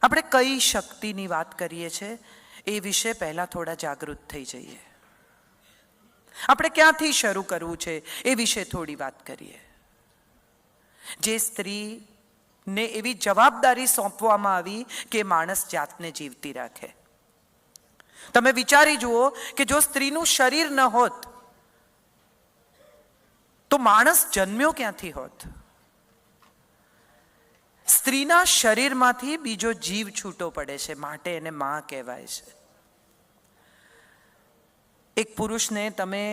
આપણે કઈ શક્તિની વાત કરીએ છીએ એ વિશે પહેલા થોડા જાગૃત થઈ જઈએ. આપણે ક્યાંથી શરૂ કરવું છે એ વિશે થોડી વાત કરીએ. જે સ્ત્રીને એવી જવાબદારી સોંપવામાં આવી કે માણસ જાતને જીવતી રાખે. તમે વિચારી જુઓ કે જો સ્ત્રીનું શરીર ન હોત તો માણસ જન્મ્યો ક્યાંથી હોત? સ્ત્રીના શરીરમાંથી બીજો જીવ છૂટો પડે છે, માટે એને માં કહેવાય છે. એક પુરુષને તમે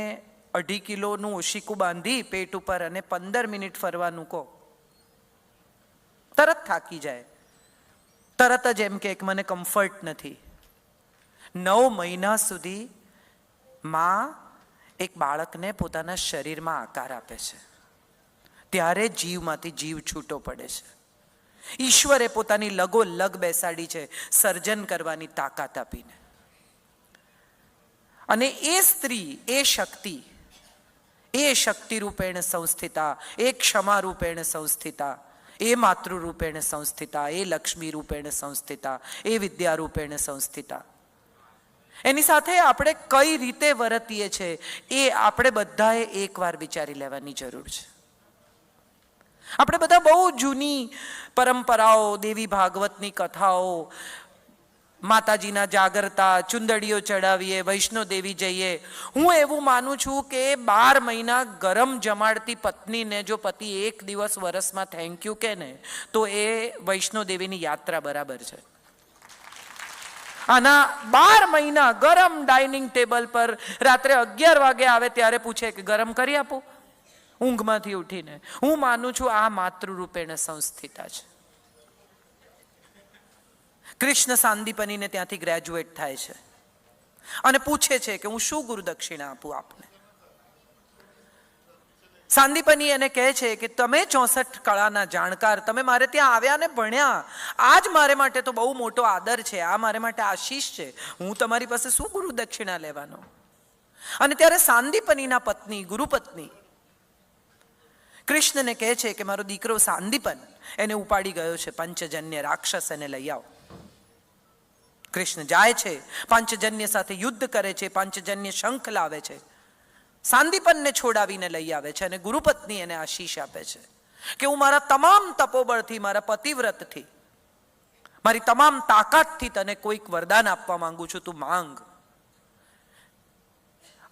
2.5 કિલોનું ઓશીકું બાંધી પેટ ઉપર અને 15 મિનિટ ફરવાનું કહો, તરત થાકી જાય. તરત જ એમ કે મને કમ્ફર્ટ નથી. 9 મહિના સુધી માં એક બાળકને પોતાના શરીરમાં આકાર આપે છે, ત્યારે જીવમાંથી જીવ છૂટો પડે છે. ઈશ્વરે પોતાની લગોલગ બેસાડી છે સર્જન કરવાની તાકાત આપીને. અને એ સ્ત્રી, એ શક્તિ રૂપેણ સંસ્થિતા, એ ક્ષમા રૂપેણ સંસ્થિતા, એ માતૃ રૂપેણ સંસ્થિતા, એ લક્ષ્મી રૂપેણ સંસ્થિતા, એ વિદ્યા રૂપેણ સંસ્થિતા. એની સાથે આપણે કઈ રીતે વર્તીએ છીએ એ આપણે બધાએ એકવાર વિચારી લેવાની જરૂર છે. આપણે બધા બહુ જૂની પરંપરાઓ, દેવી ભાગવતની કથાઓ, માતાજીના જાગરતા, ચુંદડીઓ ચડાવીએ, વૈષ્ણોદેવી જઈએ. હું એવું માનું છું કે 12 મહિના ગરમ જમાડતી પત્નીને જો પતિ એક દિવસ વરસમાં થેન્ક યુ કહે ને તો એ વૈષ્ણોદેવીની યાત્રા બરાબર છે. આના 12 મહિના ગરમ ડાઇનિંગ ટેબલ પર રાત્રે 11 વાગે આવે ત્યારે પૂછે કે ગરમ કરી આપો, ઊંઘમાંથી ઉઠીને. હું માનું છું આ માતૃરૂપેણ સંસ્થિતા છે. કૃષ્ણ સાંદીપનીને ત્યાંથી ગ્રેજ્યુએટ થાય છે અને પૂછે છે કે હું શું ગુરુદક્ષિણા આપું આપને. સાંદીપની એને કહે છે કે તમે 64 કળાના જાણકાર, તમે મારે ત્યાં આવ્યા ને ભણ્યા, આ જ મારે માટે તો બહુ મોટો આદર છે, આ મારે માટે આશીષ છે. હું તમારી પાસે શું ગુરુદક્ષિણા લેવાનો? અને ત્યારે સાંદીપનીના પત્ની, ગુરુપત્ની કૃષ્ણને કહે છે કે મારો દીકરો સાંદીપન એને ઉપાડી ગયો છે, પંચજન્ય રાક્ષસ એને લઈ આવો. કૃષ્ણ જાય છે, પાંચજન્ય સાથે યુદ્ધ કરે છે, પાંચજન્ય શંખ લાવે છે, સાંદીપનને છોડાવીને લઈ આવે છે અને ગુરુપત્ની એને આશીષ આપે છે કે હું મારા તમામ તપોબળથી, મારા પતિવ્રતથી, મારી તમામ તાકાતથી તને કોઈક વરદાન આપવા માંગુ છું, તું માંગ.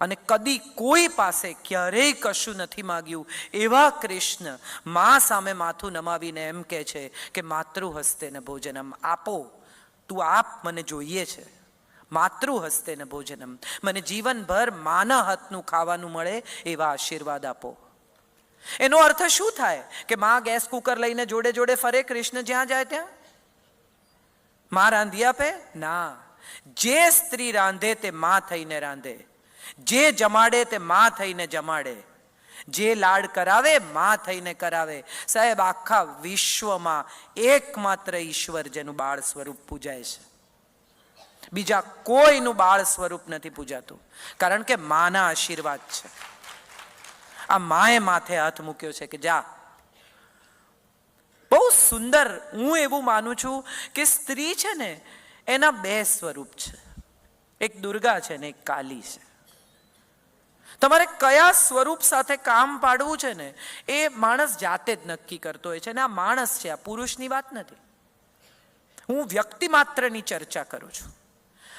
અને કદી કોઈ પાસે ક્યારેય કશું નથી માગ્યું એવા કૃષ્ણ મા સામે માથું નમાવીને એમ કહે છે કે માતૃ હસ્તે ન ભોજનમ, આપો, તું આપ, મને જોઈએ છે. માતૃ હસ્તે ન ભોજનમ, મને જીવનભર માના હાથનું ખાવાનું મળે એવા આશીર્વાદ આપો. એનો અર્થ શું થાય કે માં ગેસ કુકર લઈને જોડે જોડે ફરે, કૃષ્ણ જ્યાં જાય ત્યાં? માં રાંધી આપે? ના. જે સ્ત્રી રાંધે તે માં થઈને રાંધે, જે જમાડે તે માં થઈને જમાડે, જે લાડ કરાવે માં થઈને કરાવે. સાહેબ, આખા વિશ્વમાં એકમાત્ર ઈશ્વર જેનું બાળ સ્વરૂપ પૂજાય છે, બીજા કોઈનું બાળ સ્વરૂપ નથી પૂજાતું, કારણ કે માના આશીર્વાદ છે. આ માએ માથે હાથ મૂક્યો છે કે જા. બહુ સુંદર. હું એવું માનું છું કે સ્ત્રી છે ને એના 2 સ્વરૂપ છે, એક દુર્ગા છે ને એક કાલી છે. તમારે કયા સ્વરૂપ સાથે કામ પાડવું છે ને એ માણસ જાતે જ નક્કી કરતો હોય છે. ને આ માણસ છે, આ પુરુષની વાત નથી. હું વ્યક્તિ માત્રની ચર્ચા કરું છું.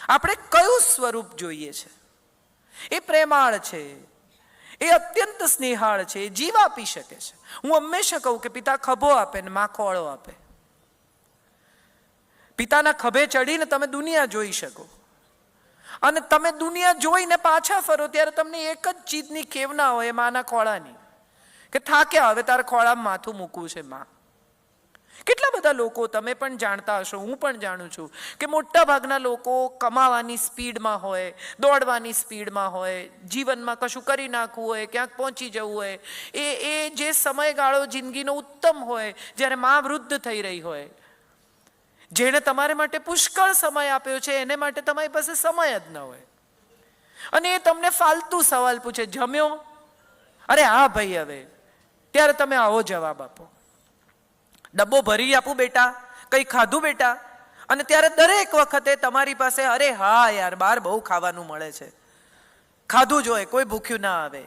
આપણે કયું સ્વરૂપ જોઈએ છે? એ પ્રેમાળ છે, એ અત્યંત સ્નેહાળ છે, એ જીવ આપી શકે છે. હું હંમેશા કહું કે પિતા ખભો આપે ને માં ખોળો આપે. પિતાના ખભે ચડીને તમે દુનિયા જોઈ શકો, અને તમે દુનિયા જોઈને પાછા ફરો ત્યારે તમને એક જ ચીજની ખેવના હોય, માના ખોળાની, કે થાક્યા, હવે તારે ખોળામાં માથું મૂકવું છે માં. કેટલા બધા લોકો, તમે પણ જાણતા હશો, હું પણ જાણું છું, કે મોટા ભાગના લોકો કમાવાની સ્પીડમાં હોય, દોડવાની સ્પીડમાં હોય, જીવનમાં કશું કરી નાખવું હોય, ક્યાંક પહોંચી જવું હોય, એ જે સમયગાળો જિંદગીનો ઉત્તમ હોય, જ્યારે માં વૃદ્ધ થઈ રહી હોય, જેણે તમારે માટે પુષ્કળ સમય આપ્યો છે એને માટે તમારી પાસે સમય જ ન હોય, અને એ તમને ફાલતુ સવાલ પૂછે, જમ્યો? અરે હા ભાઈ હવે. ત્યારે તમે આવો જવાબ આપો, ડબ્બો ભરી આપું બેટા, કંઈ ખાધું બેટા? અને ત્યારે દરેક વખતે તમારી પાસે અરે હા યાર બહાર બહુ ખાવાનું મળે છે, ખાધું જ હોય, કોઈ ભૂખ્યું ના આવે,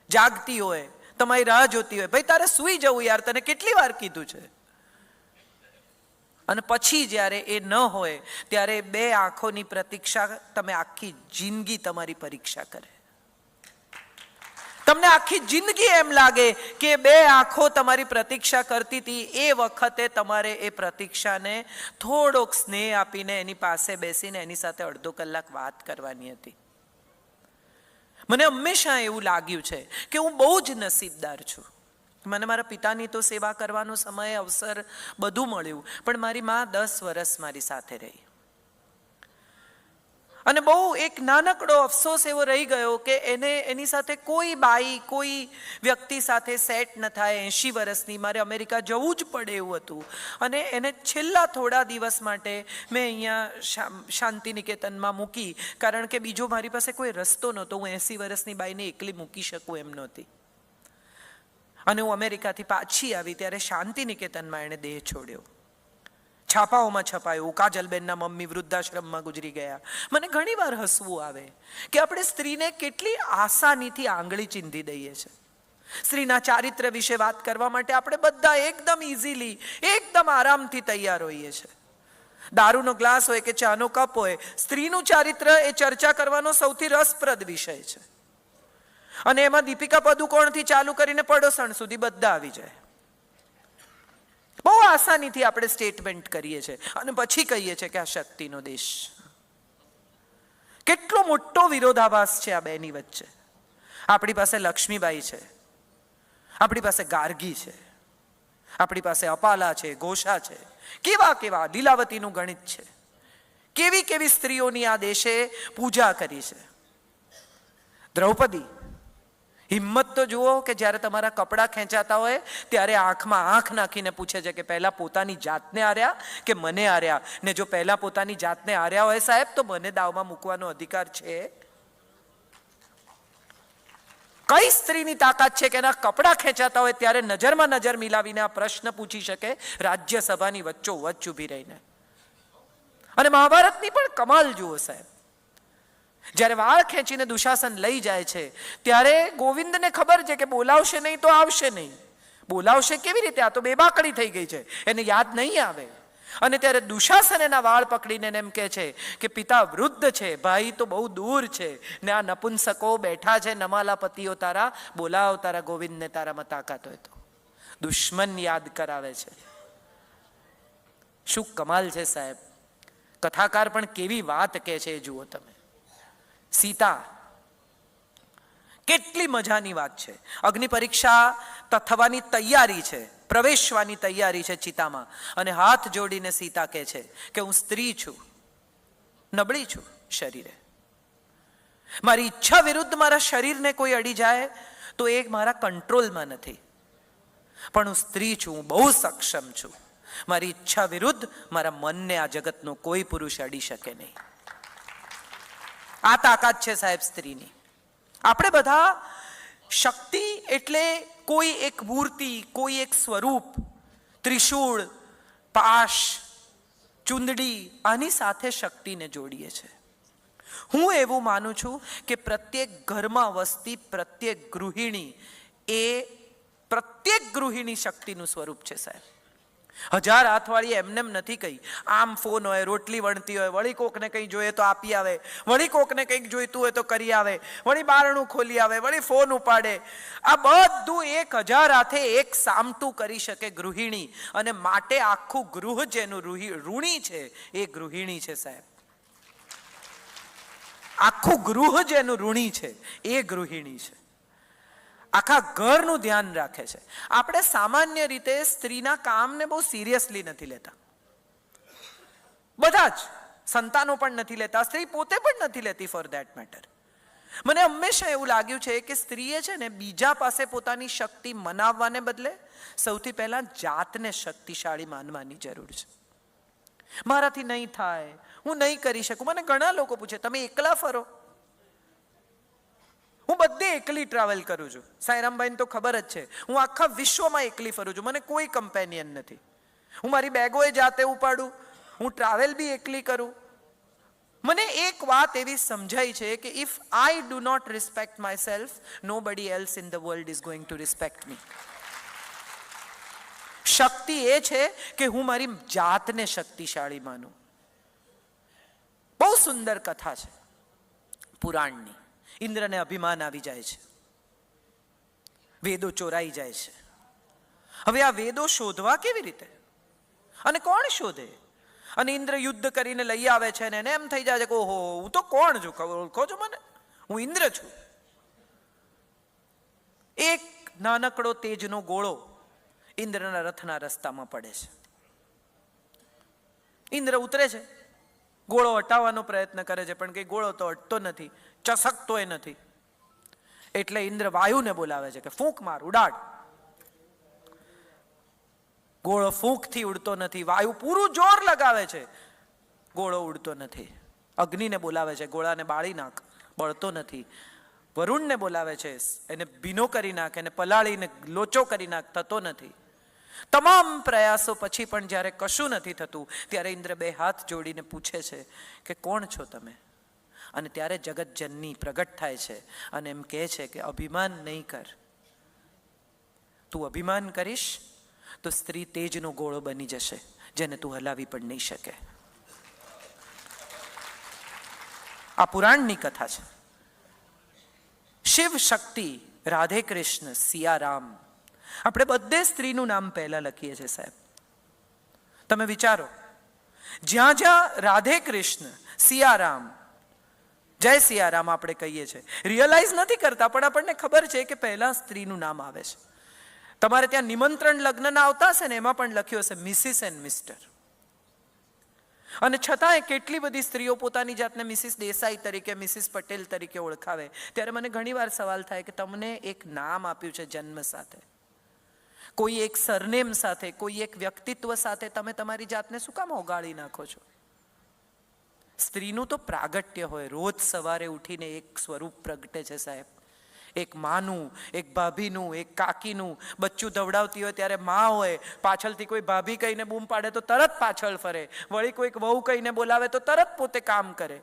જાગતી હોય, તમારી રાહ જોતી હોય, ભાઈ તારે સૂઈ જવું યાર, તને કેટલી વાર કીધું છે. અને પછી જ્યારે એ ન હોય ત્યારે બે આંખોની પ્રતીક્ષા તમે આખી જિંદગી તમારી પરીક્ષા કરે. તમને આખી જિંદગી એમ લાગે કે બે આંખો તમારી પ્રતીક્ષા કરતી હતી. એ વખતે તમારે એ પ્રતીક્ષાને થોડોક સ્નેહ આપીને એની પાસે બેસીને એની સાથે અડધો કલાક વાત કરવાની હતી. મને હંમેશા એવું લાગ્યું છે કે હું બહુ જ નસીબદાર છું. મને મારા પિતાની તો સેવા કરવાનો સમય, અવસર બધું મળ્યું, પણ મારી મા 10 વર્ષ મારી સાથે રહી. અને બહુ એક નાનકડો અફસોસ એવો રહી ગયો કે એને એની સાથે કોઈ બાઈ, કોઈ વ્યક્તિ સાથે સેટ ન થાય. 80 વર્ષની, મારે અમેરિકા જવું જ પડે એવું હતું. અને એને છેલ્લા થોડા દિવસ માટે મેં અહીંયા શાંતિ નિકેતનમાં મૂકી, કારણ કે બીજો મારી પાસે કોઈ રસ્તો નહોતો. હું 80 વર્ષની બાઈને એકલી મૂકી શકું એમ નહોતી. અને હું અમેરિકાથી પાછી આવી ત્યારે શાંતિ નિકેતનમાં એણે દેહ છોડ્યો. છાપાઓમાં છપાયું, કાજલબેનના મમ્મી વૃદ્ધાશ્રમમાં ગુજરી ગયા. મને ઘણી વાર હસવું આવે કે આપણે સ્ત્રીને કેટલી આસાનીથી આંગળી ચીંધી દઈએ છે. સ્ત્રીના ચારિત્ર વિશે વાત કરવા માટે આપણે બધા એકદમ ઇઝીલી, એકદમ આરામથી તૈયાર હોઈએ છે. દારૂનો ગ્લાસ હોય કે ચાનો કપ હોય, સ્ત્રીનું ચારિત્ર એ ચર્ચા કરવાનો સૌથી રસપ્રદ વિષય છે. અને એમાં દીપિકા પદુકોણથી ચાલુ કરીને પડોસણ સુધી બધા આવી જાય. બહુ આસાનીથી આપણે સ્ટેટમેન્ટ કરીએ છીએ અને પછી કહીએ છીએ કે આ શક્તિનો દેશ. કેટલો મોટો વિરોધાભાસ છે આ બેની વચ્ચે. આપણી પાસે લક્ષ્મીબાઈ છે, આપણી પાસે ગાર્ગી છે, આપણી પાસે અપાલા છે, ઘોષા છે, કેવા કેવા લીલાવતીનું ગણિત છે. કેવી કેવી સ્ત્રીઓની આ દેશે પૂજા કરી છે. દ્રૌપદી, હિંમત તો જુઓ કે જ્યારે તમારા કપડાં ખેંચાતા હોય ત્યારે આંખમાં આંખ નાખીને પૂછે છે કે પહેલા પોતાની જાતને આર્યા કે મને આર્યા. ને જો પહેલા પોતાની જાતને આર્યા હોય સાહેબ, તો મને દાવમાં મૂકવાનો અધિકાર છે? કઈ સ્ત્રીની તાકાત છે કે એના કપડાં ખેંચાતા હોય ત્યારે નજરમાં નજર મિલાવીને આ પ્રશ્ન પૂછી શકે, રાજ્યસભાની વચ્ચોવચ્ચ ઊભી રહીને? અને મહાભારતની પણ કમાલ જુઓ સાહેબ. જ્યારે વાળ ખેંચીને દુશાસન લઈ જાય છે ત્યારે ગોવિંદને ખબર છે કે બોલાવશે નહીં તો આવશે નહીં. બોલાવશે કેવી રીતે? આ તો બેબાકડી થઈ ગઈ છે, એને યાદ નહીં આવે. અને ત્યારે દુશાસન એના વાળ પકડીને એમ કહે છે કે પિતા વૃદ્ધ છે, ભાઈ તો બહુ દૂર છે, ને આ નપુંસકો બેઠા છે, નમાલા પતિઓ તારા, બોલાવ તારા ગોવિંદને તારામાં તાકાત હોય તો. દુશ્મન યાદ કરાવે છે. શું કમાલ છે સાહેબ. કથાકાર પણ કેવી વાત કહે છે એ જુઓ તમે. સીતા, કેટલી મજાની વાત છે. અગ્નિ પરીક્ષા થવાની તૈયારી છે, પ્રવેશવાની તૈયારી છે ચિતામાં, અને હાથ જોડીને સીતા કહે છે કે હું સ્ત્રી છું, નબળી છું શરીરે, મારી ઈચ્છા વિરુદ્ધ મારા શરીરને કોઈ અડી જાય તો એ મારા કંટ્રોલમાં નથી, પણ હું સ્ત્રી છું, હું બહુ સક્ષમ છું. મારી ઈચ્છા વિરુદ્ધ મારા મનને આ જગતનો કોઈ પુરુષ અડી શકે નહીં. આ તાકાત છે સાહેબ સ્ત્રીની. આપણે બધા શક્તિ એટલે કોઈ એક મૂર્તિ, કોઈ એક સ્વરૂપ, ત્રિશૂળ, પાશ, ચુંદડી, આની સાથે શક્તિને જોડીએ છીએ. હું એવું માનું છું કે પ્રત્યેક ઘરમાં વસતી પ્રત્યેક ગૃહિણી એ પ્રત્યેક ગૃહિણી શક્તિનું સ્વરૂપ છે સાહેબ. 1000 હાથવાળી એમનેમ નથી કહી. આમ ફોન હોય, રોટલી વણતી હોય, વળી કોકને કંઈ જોઈએ તો આપી આવે, વળી કોકને કંઈક જોઈતું હોય તો કરી આવે, વળી બારણું ખોલી આવે, વળી ફોન ઉપાડે. આ બધું 1000 હાથે એક સામટું કરી શકે ગૃહિણી. અને માટે આખું ગૃહ જેનું ઋણી છે એ ગૃહિણી છે સાહેબ. આખું ગૃહ જેનું ઋણી છે એ ગૃહિણી છે. આખા ઘરનું ધ્યાન રાખે છે. આપણે સામાન્ય રીતે સ્ત્રીના કામને બહુ સિરિયસલી નથી લેતા. બધા જ, સંતાનો પણ નથી લેતા, સ્ત્રી પોતે પણ નથી લેતી ફોર ધેટ મેટર. મને હંમેશા એવું લાગ્યું છે કે સ્ત્રીએ છે ને બીજા પાસે પોતાની શક્તિ મનાવવાને બદલે સૌથી પહેલા જાતને શક્તિશાળી માનવાની જરૂર છે. મારાથી નહીં થાય, હું નહીં કરી શકું. મને ઘણા લોકો પૂછે તમે એકલા ફરો? હું બધે એકલી ટ્રાવેલ કરું છું. સાંઈરામભાઈને તો ખબર જ છે, હું આખા વિશ્વમાં એકલી ફરું છું, મને કોઈ કમ્પેનિયન નથી. હું મારી બેગો એ જાતે ઉપાડું, હું ટ્રાવેલ બી એકલી કરું. મને એક વાત એવી સમજાય છે કે if I do not respect myself, nobody else in the world is going to respect me. શક્તિ એ છે કે હું મારી જાતને શક્તિશાળી માનું. બહુ સુંદર કથા છે પુરાણની. ઇન્દ્રને અભિમાન આવી જાય છે, વેદો ચોરાઈ જાય છે. હવે આ વેદો શોધવા કેવી રીતે અને કોણ શોધે? અને ઇન્દ્ર યુદ્ધ કરીને લઈ આવે છે ને એને એમ થઈ જાય છે કે ઓહો, હું તો કોણ છું, ઓળખો છો મને? હું ઇન્દ્ર છું. એક નાનકડો તેજનો ગોળો ઇન્દ્રના રથના રસ્તામાં પડે છે. ઇન્દ્ર ઉતરે છે, ગોળો હટાવવાનો પ્રયત્ન કરે છે, પણ કઈ ગોળો તો હટતો નથી, ચસકતોય નથી. એટલે ઇન્દ્ર વાયુને બોલાવે છે કે ફૂંક માર, ઉડાડ. ગોળો ફૂંકથી ઉડતો નથી. વાયુ પૂરું જોર લગાવે છે, ગોળો ઉડતો નથી. અગ્નિને બોલાવે છે, ગોળાને બાળી નાખ, બળતો નથી. વરુણને બોલાવે છે, એને ભીનો કરી નાખ, એને પલાળીને લોચો કરી નાખ, થતો નથી. તમામ પ્રયાસો પછી પણ જ્યારે કશું નથી થતું, ત્યારે ઇન્દ્ર બે હાથ જોડીને પૂછે છે કે કોણ છો તમે? અને ત્યારે જગતજનની પ્રગટ થાય છે અને એમ કહે છે કે અભિમાન નહીં કર. તું અભિમાન કરીશ તો સ્ત્રી તેજનો ગોળો બની જશે, જેને તું હલાવી પણ નહીં શકે. આ પુરાણની કથા છે. શિવ શક્તિ, રાધે કૃષ્ણ, સિયારામ. આપણે બધે સ્ત્રીનું નામ પહેલા લખીએ છીએ સાહેબ. તમે વિચારો, જ્યાં જ્યાં રાધે કૃષ્ણ, સિયારામ, જય સિયારામ આપણે કહીએ છીએ, રિયલાઇઝ નથી કરતા, પણ આપણને ખબર છે કે પહેલા સ્ત્રીનું નામ આવે છે. તમારે ત્યાં નિમંત્રણ લગ્નના આવતા હશે ને, એમાં પણ લખ્યું હશે મિસિસ એન્ડ મિસ્ટર. અને છતાંય કેટલી બધી સ્ત્રીઓ પોતાની જાતને મિસિસ દેસાઈ તરીકે, મિસિસ પટેલ તરીકે ઓળખાવે. ત્યારે મને ઘણીવાર સવાલ થાય કે તમને એક નામ આપ્યું છે જન્મ સાથે, કોઈ એક સરનેમ સાથે, કોઈ એક વ્યક્તિત્વ સાથે તમે તમારી જાતને શું કામ ઓગાળી નાખો છો? સ્ત્રીનું તો પ્રાગટ્ય હોય. રોજ સવારે ઉઠીને એક સ્વરૂપ પ્રગટે છે સાહેબ. એક માનું, એક ભાભીનું, એક કાકીનું. બચ્ચું ધવડાવતી હોય ત્યારે માં હોય, પાછળથી કોઈ ભાભી કહીને બૂમ પાડે તો તરત પાછળ ફરે, વળી કોઈક વહુ કહીને બોલાવે તો તરત પોતે કામ કરે.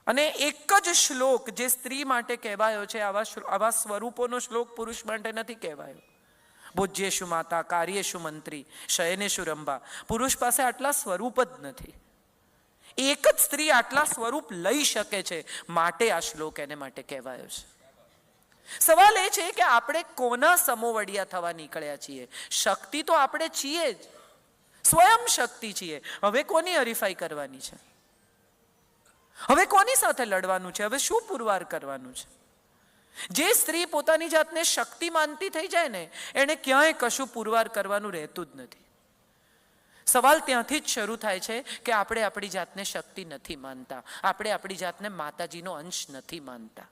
અને એક જ શ્લોક જે સ્ત્રી માટે કહેવાયો છે, આવા સ્વરૂપોનો શ્લોક પુરુષ માટે નથી કહેવાયો. ભોજ્યેશુ માતા, કાર્યેશુ મંત્રી, શયનેશુ રંભા. પુરુષ પાસે આટલા સ્વરૂપ જ નથી. એક જ સ્ત્રી આટલા સ્વરૂપ લઈ શકે છે, માટે આ શ્લોક એને માટે કહેવાયો છે. સવાલ એ છે કે આપણે કોના સમોવડિયા થવા નીકળ્યા છીએ? શક્તિ તો આપણે છીએ જ, સ્વયં શક્તિ છીએ. હવે કોની હરીફાઈ કરવાની છે? હવે કોની સાથે લડવાનું છે? હવે શું પુરવાર કરવાનું છે? જે સ્ત્રી પોતાની જાતને શક્તિ માનતી થઈ જાય ને, એને ક્યાંય કશું પુરવાર કરવાનું રહેતું જ નથી. સવાલ ત્યાંથી જ શરૂ થાય છે કે આપણે આપણી જાતને શક્તિ નથી માનતા, આપણે આપણી જાતને માતાજીનો અંશ નથી માનતા,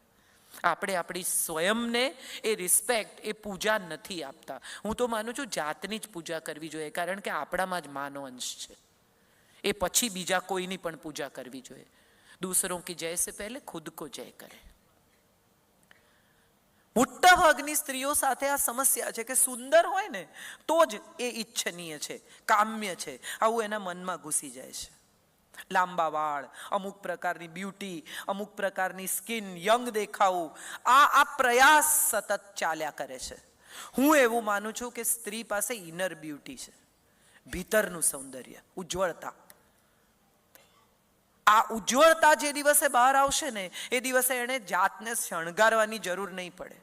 આપણે આપણી સ્વયંને એ રિસ્પેક્ટ, એ પૂજા નથી આપતા. હું તો માનું છું જાતની જ પૂજા કરવી જોઈએ, કારણ કે આપણામાં જ માનો અંશ છે. એ પછી બીજા કોઈની પણ પૂજા કરવી જોઈએ. દૂસરોं की जय से पहले खुद को जय करे. મોટા ભાગની સ્ત્રીઓ સાથે આ સમસ્યા છે કે સુંદર હોય ને તો જ એ ઈચ્છનીય છે, કામ્ય છે, આવું એના મનમાં ઘૂસી જાય છે. લાંબા વાળ, અમુક પ્રકારની બ્યુટી, અમુક પ્રકારની સ્કિન, યંગ દેખાવું, આ પ્રયાસ સતત ચાલ્યા કરે છે. હું એવું માનું છું કે સ્ત્રી પાસે ઇનર બ્યુટી છે, ભીતરનું સૌંદર્ય, ઉજ્જવળતા. આ ઉજ્જવળતા જે દિવસે બહાર આવશે ને, એ દિવસે એને જાતને શણગારવાની જરૂર નહીં પડે.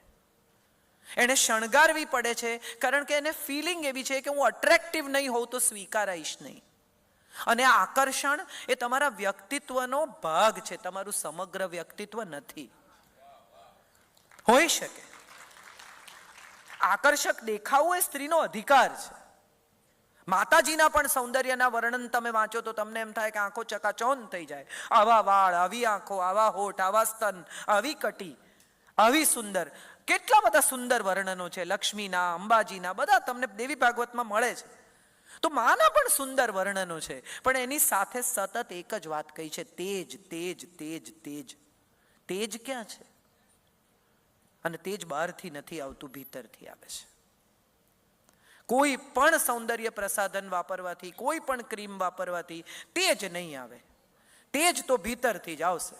એને શણગારવી પડે છે કારણ કે એને ફિલિંગ એવી છે કે હું અટ્રેક્ટિવ નહીં હોઉં તો સ્વીકારાઈશ નહીં. અને આ આકર્ષણ એ તમારા વ્યક્તિત્વનો ભાગ છે, તમારું સમગ્ર વ્યક્તિત્વ નથી. હોઈ શકે આકર્ષક દેખાવું એ સ્ત્રીનો અધિકાર છે. માતાજીના પણ સૌંદર્યના વર્ણન તમે વાંચો તો તમને એમ થાય કે આંખો ચકાચૌંધ થઈ જાય. આવા વાળ, આવી આંખો, આવા હોઠ, આવા સ્તન, આવી કટી, આવી સુંદર, કેટલા બધા સુંદર વર્ણનો છે. લક્ષ્મીના, અંબાજીના, બધા તમને દેવી ભાગવતમાં મળે છે. તો માના પણ સુંદર વર્ણનો છે, પણ એની સાથે સતત એક જ વાત કહી છે, તેજ, તેજ, તેજ, તેજ. તેજ ક્યાં છે? અને તેજ બહારથી નથી આવતું, ભીતરથી આવે છે. કોઈ પણ સૌંદર્ય પ્રસાધન વાપરવાથી, કોઈ પણ ક્રીમ વાપરવાથી તેજ નહીં આવે. તેજ તો ભીતરથી જ આવશે.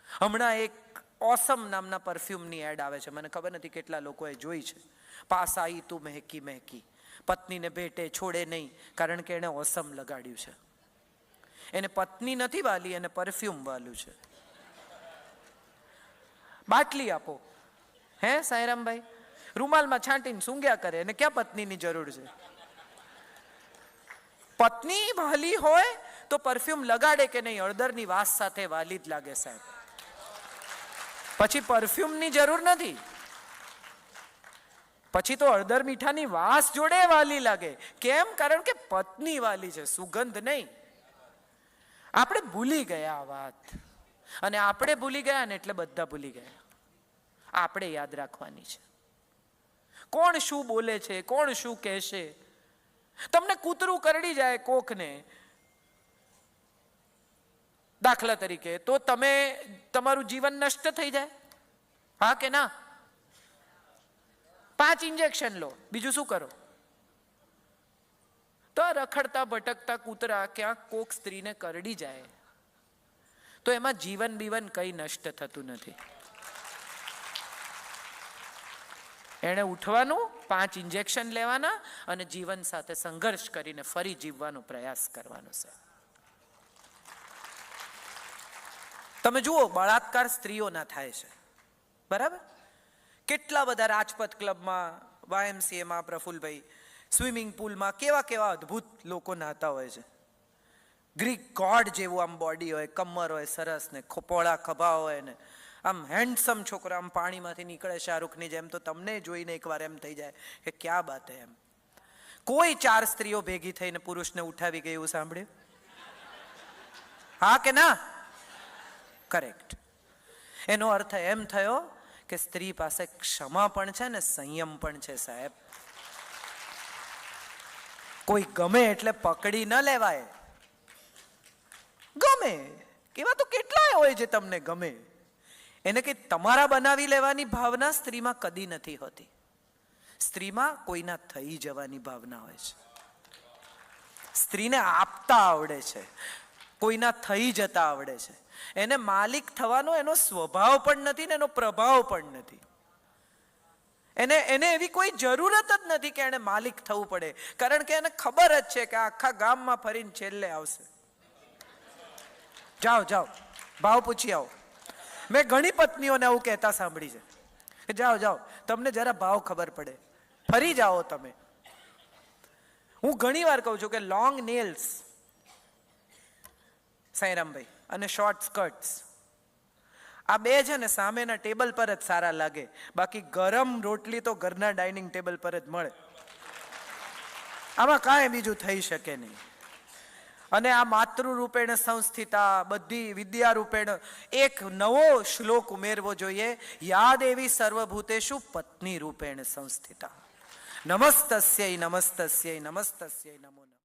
હમણાં એક ઓસમ નામના પરફ્યુમની એડ આવે છે, મને ખબર નથી કેટલા લોકોએ જોઈ છે. પાસ આઈ તું મહેકી મહેકી, પત્નીને ભેટે છોડે નહીં, કારણ કે એણે ઓસમ લગાડ્યું છે. એને પત્ની નથી વાલી, એને પરફ્યુમ વાલું છે. બાટલી આપો, હે સાંઈરામભાઈ, રૂમાલમાં છાંટીને સૂંઘ્યા કરે, એને ક્યાં પત્નીની જરૂર છે? પત્ની વાલી હોય તો પરફ્યુમ લગાડે કે નહીં? હળદરની વાસ સાથે વાલી જ લાગે સાહેબ. પછી પરફ્યુમની જરૂર નથી. પછી તો હળદર મીઠાની વાસ જોડે વાલી લાગે. કેમ? કારણ કે પત્ની વાલી છે, સુગંધ નહીં. આપણે ભૂલી ગયા આ વાત, અને આપણે ભૂલી ગયા ને એટલે બધા ભૂલી ગયા. આપણે યાદ રાખવાની છે. કોણ શું બોલે છે, કોણ શું કહેશે. તમને કૂતરું કરડી જાય કોકને, દાખલા તરીકે, તો તમે તમારું જીવન નષ્ટ થઈ જાય? હા કે ના? 5 ઇન્જેક્શન લો, બીજું શું કરો? તો રખડતા ભટકતા કૂતરા ક્યાંક કોક સ્ત્રીને કરડી જાય તો એમાં જીવન બીવન કઈ નષ્ટ થતું નથી. એને ઉઠવાનું, 5 ઇન્જેક્શન લેવાના અને જીવન સાથે સંઘર્ષ કરીને ફરી જીવવાનો પ્રયાસ કરવાનો છે. તમે જુઓ, બળાત્કાર સ્ત્રીઓના થાય છે, બરાબર? કેટલા બધા રાજપથ ક્લબમાં, YMCAમાં, પ્રફુલભાઈ સ્વિમિંગ પુલમાં કેવા કેવા અદ્ભુત લોકો નહાતા હોય છે. ગ્રીક ગોડ જેવું આમ બોડી હોય, કમર હોય સરસ ને, પોળા ખભા હોય ને, આમ હેન્ડસમ છોકરા આમ પાણીમાંથી નીકળે શાહરૂખની જેમ, તો તમને જોઈને એકવાર એમ થઈ જાય કે ક્યાં બાત હે. એમ કોઈ 4 સ્ત્રીઓ ભેગી થઈને પુરુષને ઉઠાવી ગઈ એવું સાંભળ્યું? હા કે ના? કરેક્ટ. એનો અર્થ એમ થયો કે સ્ત્રી પાસે ક્ષમા પણ છે ને સંયમ પણ છે સાહેબ. કોઈ ગમે એટલે પકડી ન લેવાય. ગમે એવા તો કેટલાય હોય જે તમને ગમે, એને કઈ તમારા બનાવી લેવાની ભાવના સ્ત્રીમાં કદી નથી હોતી. સ્ત્રીમાં કોઈના થઈ જવાની ભાવના હોય છે. સ્ત્રીને આપતા આવડે છે, કોઈના થઈ જતા આવડે છે. એને માલિક થવાનો એનો સ્વભાવ પણ નથી ને એનો પ્રભાવ પણ નથી. એને એવી કોઈ જરૂરત જ નથી કે એને માલિક થવું પડે, કારણ કે એને ખબર જ છે કે આખા ગામમાં ફરીને છેલ્લે આવશે. જાઓ જાઓ, ભાવ પૂછી આવો. મેં ઘણી પત્નીઓને આવું કહેતા સાંભળી છે કે જાઓ જાઓ, તમને જરા ભાવ ખબર પડે, ફરી જાઓ તમે. હું ઘણી વાર કહું છું કે લોંગ નેલ્સ સાંઈરામભાઈ અને શોર્ટ સ્કર્ટ્સ, આ બે છે ને સામેના ટેબલ પર જ સારા લાગે, બાકી ગરમ રોટલી તો ઘરના ડાઇનિંગ ટેબલ પર જ મળે. આમાં કાંઈ બીજું થઈ શકે નહીં. અને આ માતૃરૂપેણ સંસ્થિતા, બધી વિદ્યા રૂપેણ એક નવો શ્લોક ઉમેરવો જોઈએ. યા દેવી સર્વભૂતેષુ પત્ની રૂપેણ સંસ્થિતા. નમસ્તસ્યૈ નમસ્તસ્યૈ નમસ્તસ્યૈ નમો નમઃ.